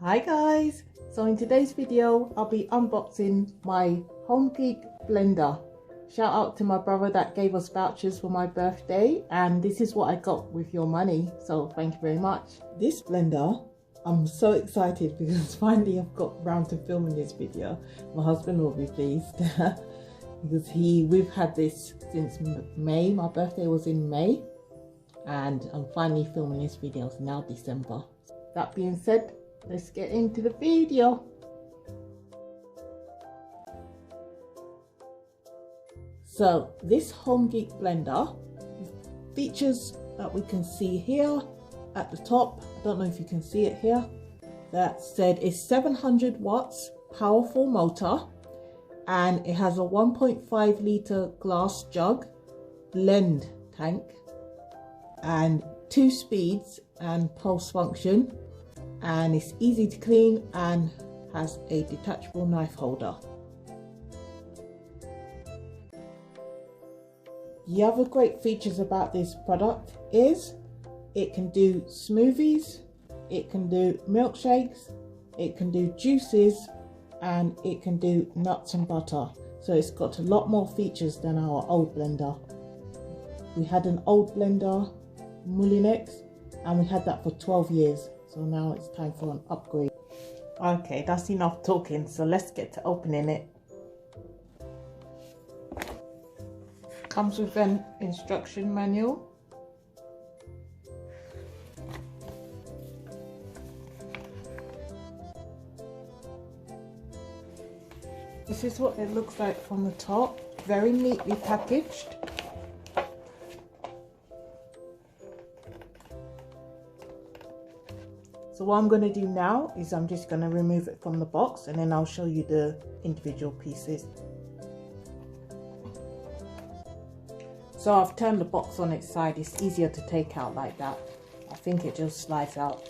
Hi guys, so in today's video I'll be unboxing my Homgeek blender. Shout out to my brother that gave us vouchers for my birthday, and this is what I got with your money, so thank you very much. This blender, I'm so excited because finally I've got round to filming this video. My husband will be pleased because we've had this since May. My birthday was in May and I'm finally filming this video. It's now December. That being said, let's get into the video. So this Homgeek blender features that we can see here at the top. I don't know if you can see it here. That said it's 700 watts powerful motor, and it has a 1.5 litre glass jug blend tank and 2 speeds and pulse function, and it's easy to clean and has a detachable knife holder. The other great features about this product is it can do smoothies, it can do milkshakes, it can do juices, and it can do nuts and butter. So it's got a lot more features than our old blender. We had an old blender, Moulinex, and we had that for 12 years. So now it's time for an upgrade. Okay, that's enough talking, so let's get to opening it. Comes with an instruction manual. This is what it looks like from the top, very neatly packaged. So what I'm going to do now is I'm just going to remove it from the box, and then I'll show you the individual pieces. So I've turned the box on its side. It's easier to take out like that. I think it just slides out.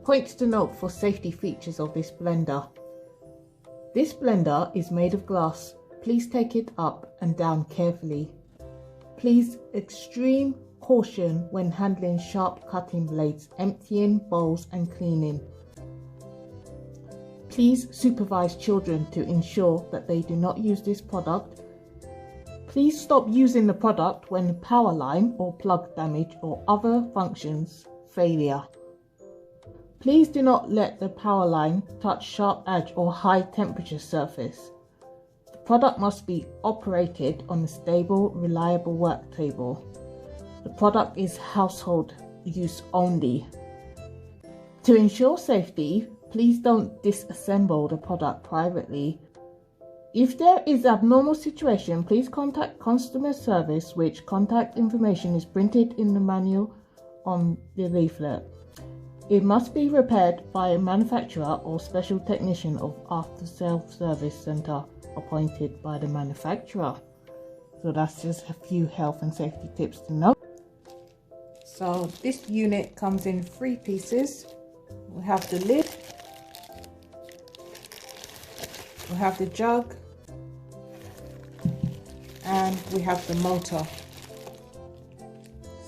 Points to note for safety features of this blender. This blender is made of glass. Please take it up and down carefully. Please extreme caution when handling sharp cutting blades, emptying bowls and cleaning. Please supervise children to ensure that they do not use this product. Please stop using the product when the power line or plug damage or other functions failure. Please do not let the power line touch sharp edge or high temperature surface. The product must be operated on a stable, reliable work table. The product is household use only. To ensure safety, please don't disassemble the product privately. If there is an abnormal situation, please contact customer service, which contact information is printed in the manual on the leaflet. It must be repaired by a manufacturer or special technician of after-sales service center appointed by the manufacturer. So that's just a few health and safety tips to know. So this unit comes in 3 pieces. We have the lid, we have the jug, and we have the motor.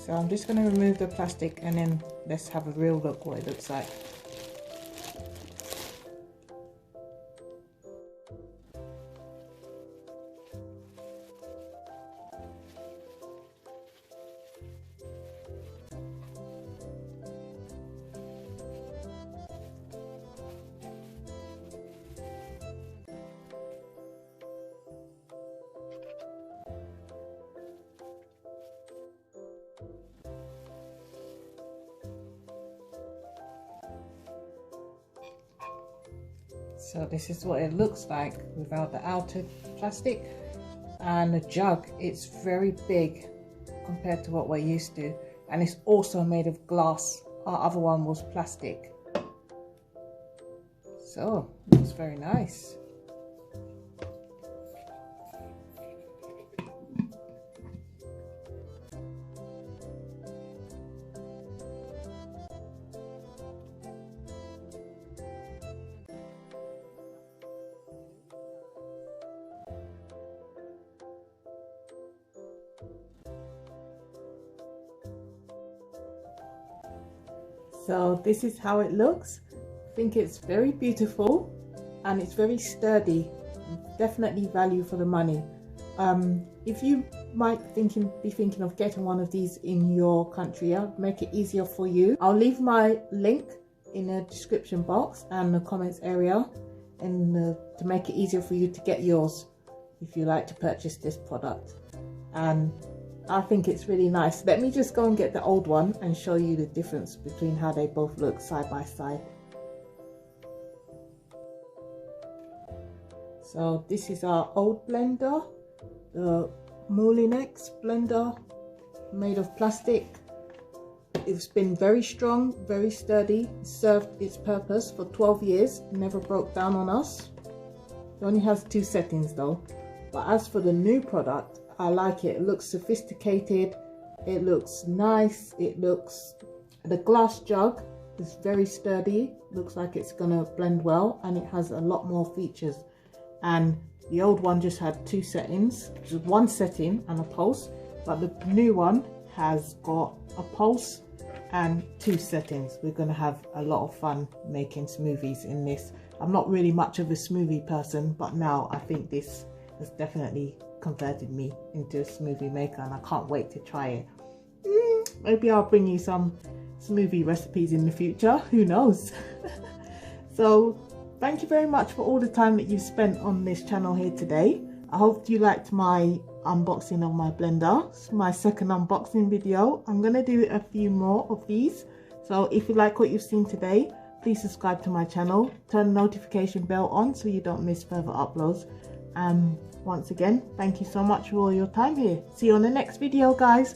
So I'm just going to remove the plastic and then let's have a real look what it looks like. So this is what it looks like without the outer plastic. And the jug, it's very big compared to what we're used to, and it's also made of glass. Our other one was plastic. So looks very nice. So this is how it looks. I think it's very beautiful and it's very sturdy. Definitely value for the money. If you might be thinking of getting one of these in your country, I'll make it easier for you. I'll leave my link in the description box and the comments area, and to make it easier for you to get yours if you like to purchase this product. And I think it's really nice. Let me just go and get the old one and show you the difference between how they both look side by side. So this is our old blender, the Moulinex blender, made of plastic. It's been very strong, very sturdy. It served its purpose for 12 years, never broke down on us. It only has 2 settings though. But as for the new product, I like it. It looks sophisticated, it looks nice, the glass jug is very sturdy, looks like it's gonna blend well, and it has a lot more features. And the old one just had 2 settings, just 1 setting and a pulse, but the new one has got a pulse and 2 settings. We're gonna have a lot of fun making smoothies in this. I'm not really much of a smoothie person, but now I think this has definitely converted me into a smoothie maker, and I can't wait to try it. Maybe I'll bring you some smoothie recipes in the future, who knows. So thank you very much for all the time that you've spent on this channel here today. I hope you liked my unboxing of my blender. It's my second unboxing video. I'm gonna do a few more of these, so if you like what you've seen today, please subscribe to my channel, turn the notification bell on so you don't miss further uploads. Once again, thank you so much for all your time here. See you on the next video, guys.